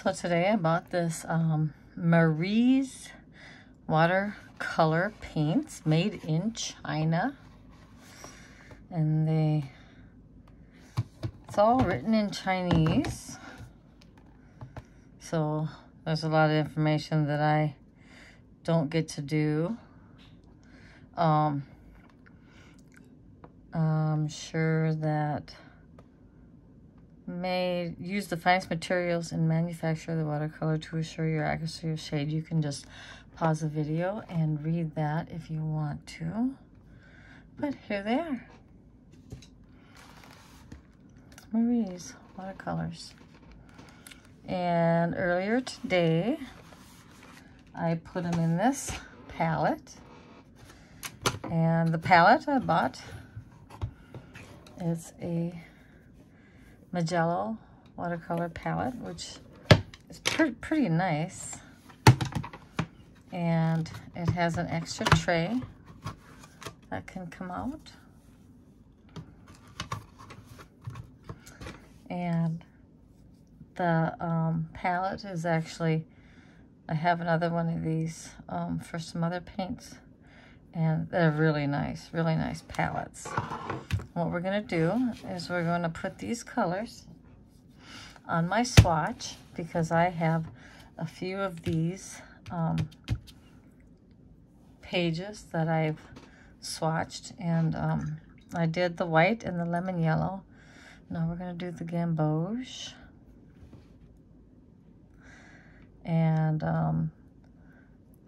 So today I bought this Marie's watercolor paints made in China. And it's all written in Chinese. So there's a lot of information that I don't get to do. I'm sure that use the finest materials and manufacture the watercolor to assure your accuracy of shade. You can just pause the video and read that if you want to. But here they are. Marie's watercolors. And earlier today, I put them in this palette. And the palette I bought is a Magello watercolor palette, which is pretty nice. And it has an extra tray that can come out. And the palette is actually, I have another one of these for some other paints. And they're really nice palettes. What we're gonna do is we're gonna put these colors on my swatch, because I have a few of these pages that I've swatched, and I did the white and the lemon yellow. Now we're gonna do the gamboge. And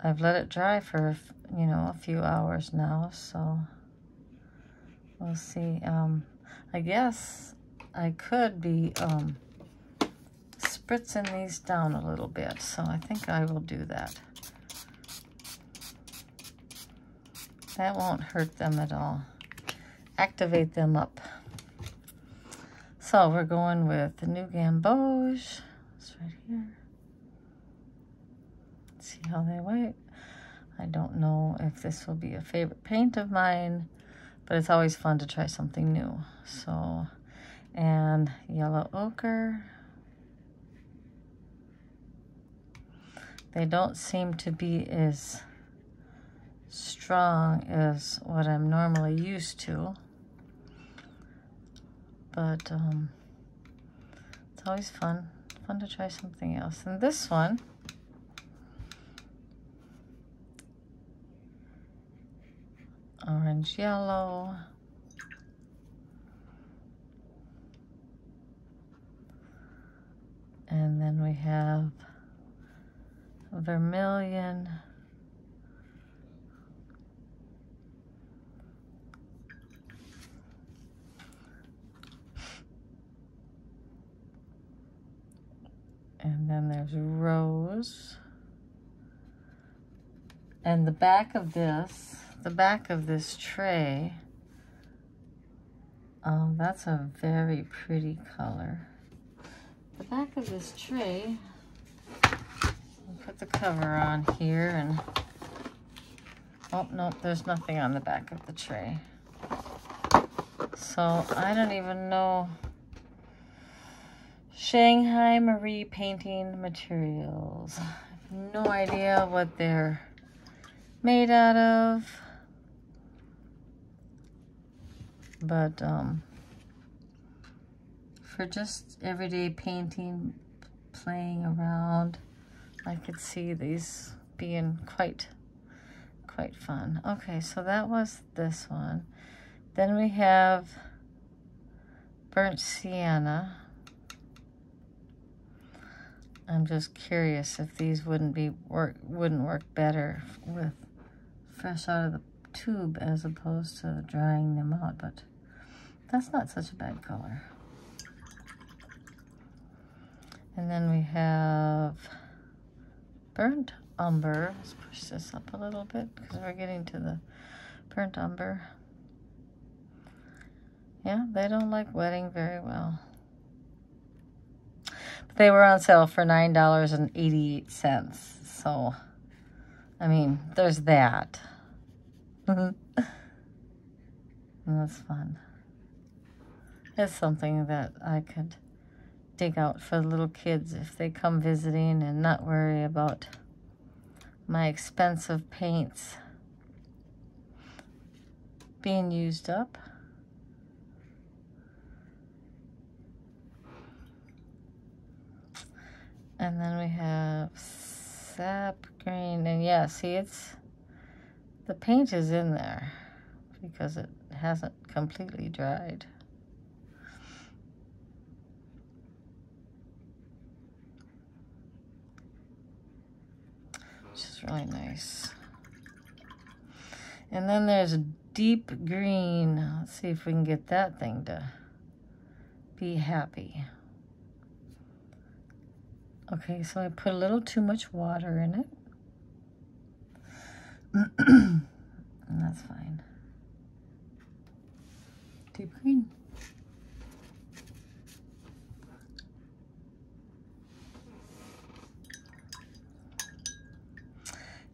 I've let it dry for, a few hours now, so we'll see. I guess I could be spritzing these down a little bit, so I think I will do that. That won't hurt them at all. Activate them up. So we're going with the new gamboge. It's right here. Let's see how they wait. I don't know if this will be a favorite paint of mine, but it's always fun to try something new. So, and yellow ochre. They don't seem to be as strong as what I'm normally used to, but it's always fun to try something else. And this one, orange yellow, and then we have vermilion, and then there's rose. And the back of this tray, that's a very pretty color. The back of this tray, I'll put the cover on here, and oh no, there's nothing on the back of the tray. So I don't even know. Shanghai Marie painting materials. I have no idea what they're made out of, but for just everyday painting, playing around, I could see these being quite fun. Okay, so that was this one. Then we have burnt sienna. I'm just curious if these wouldn't work better with fresh out of the tube as opposed to drying them out, but that's not such a bad color. And then we have burnt umber. Let's push this up a little bit because we're getting to the burnt umber. Yeah, they don't like wetting very well. But they were on sale for $9.88. So, I mean, there's that. And that's fun. It's something that I could dig out for the little kids if they come visiting and not worry about my expensive paints being used up. And then we have sap green, and yeah, see, it's, the paint is in there because it hasn't completely dried. Which is really nice. And then there's a deep green. Let's see if we can get that thing to be happy. Okay, so I put a little too much water in it. And that's fine. Deep green.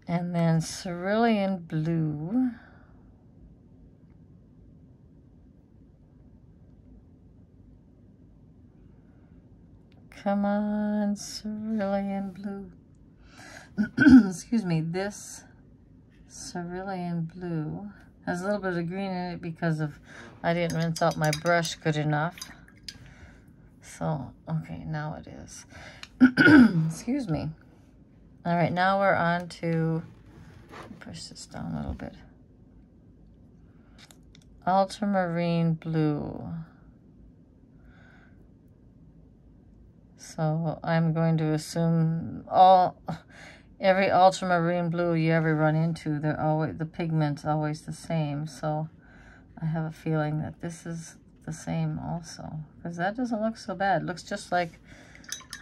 And then cerulean blue. Come on, cerulean blue. Excuse me, this cerulean blue has a little bit of green in it because of I didn't rinse out my brush good enough. So, okay, now it is. Excuse me. All right, now we're on to, push this down a little bit. Ultramarine blue. So I'm going to assume every ultramarine blue you ever run into, they're always, the pigment's always the same. So I have a feeling that this is the same also, because that doesn't look so bad. It looks just like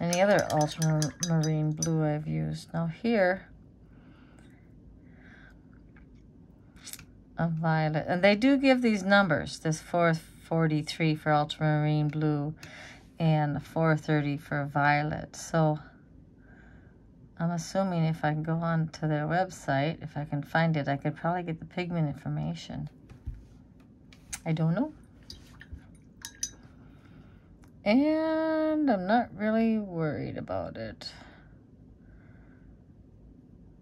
any other ultramarine blue I've used. Now here, a violet, and they do give these numbers. This 443 for ultramarine blue and 430 for violet. So I'm assuming if I go on to their website, if I can find it, I could probably get the pigment information. I don't know. And I'm not really worried about it,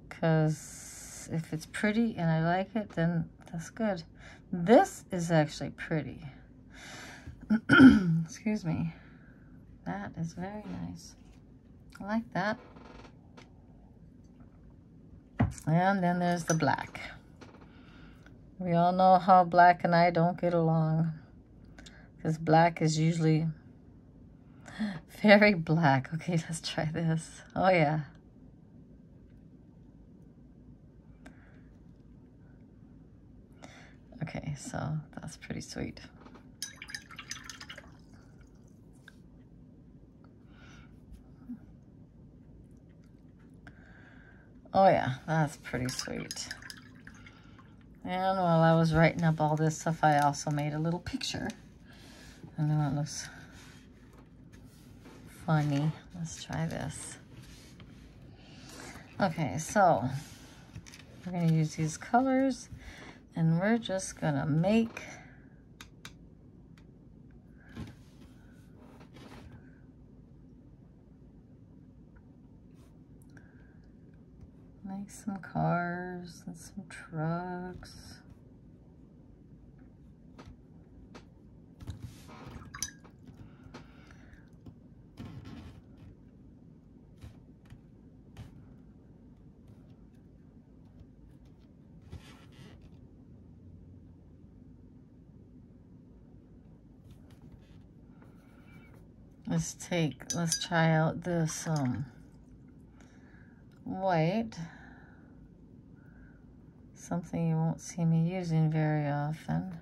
because if it's pretty and I like it, then that's good. This is actually pretty. Excuse me. That is very nice. I like that. And then there's the black. We all know how black and I don't get along, because black is usually very black. Okay, let's try this. Oh yeah. Okay, so that's pretty sweet. Oh yeah, that's pretty sweet. And while I was writing up all this stuff, I also made a little picture. I know it looks funny. Let's try this. Okay, so we're gonna use these colors and we're just gonna make some cars and some trucks. Let's try out this white. Something you won't see me using very often,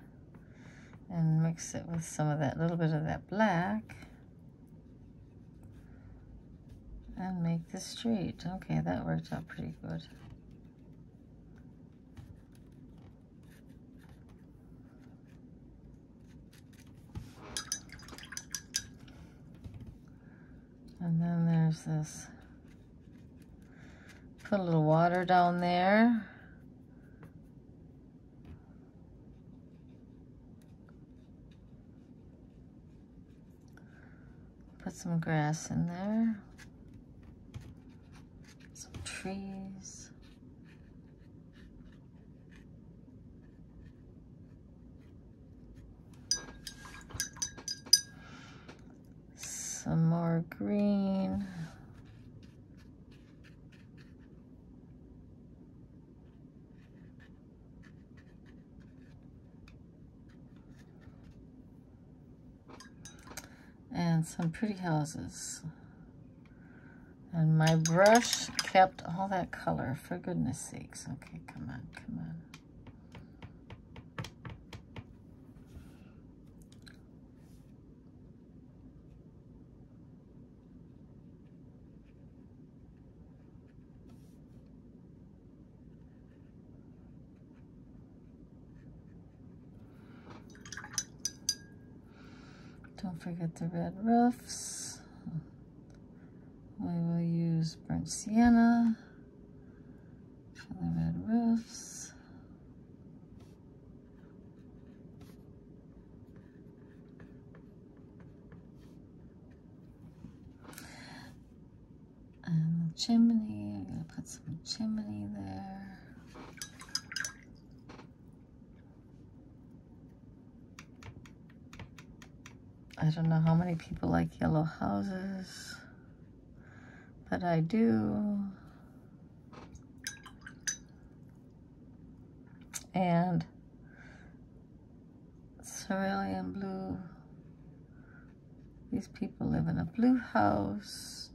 and mix it with some of that, little bit of that black, and make the street. Okay, that worked out pretty good. And then there's this, put a little water down there. Put some grass in there. Some trees. Some more green. And some pretty houses. And my brush kept all that color, for goodness sakes. Okay, come on, come on. Don't forget the red roofs. We will use burnt sienna for the red roofs. And the chimney, I'm gonna put some chimney there. I don't know how many people like yellow houses, but I do. And cerulean blue. These people live in a blue house,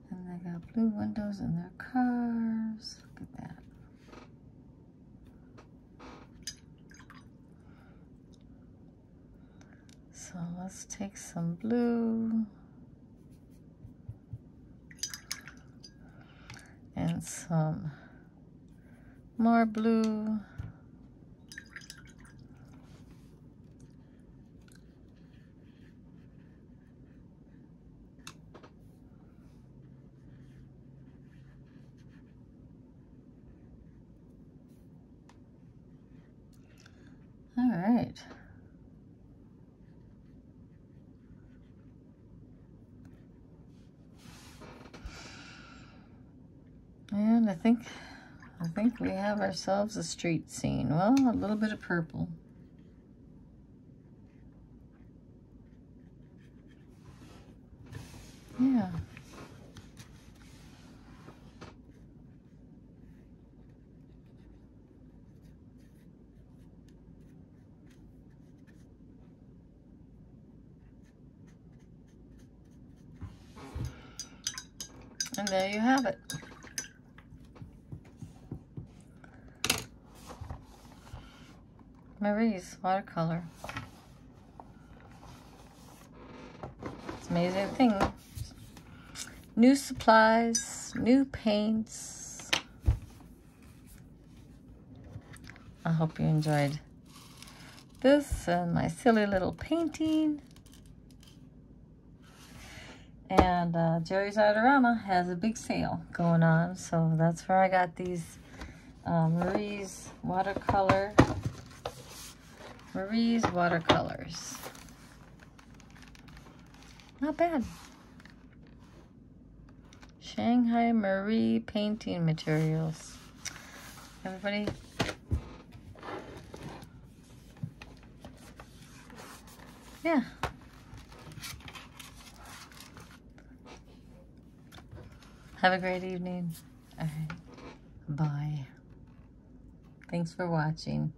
and they got blue windows in their cars. Look at that. So let's take some blue and some more blue. All right. And I think we have ourselves a street scene. Well, a little bit of purple. Yeah. And there you have it. Marie's watercolor. It's an amazing thing. New supplies, new paints. I hope you enjoyed this and my silly little painting. And Jerry's Artorama has a big sale going on, so that's where I got these Marie's watercolors. Not bad. Shanghai Marie painting materials. Everybody, yeah. Have a great evening. All right. Bye. Thanks for watching.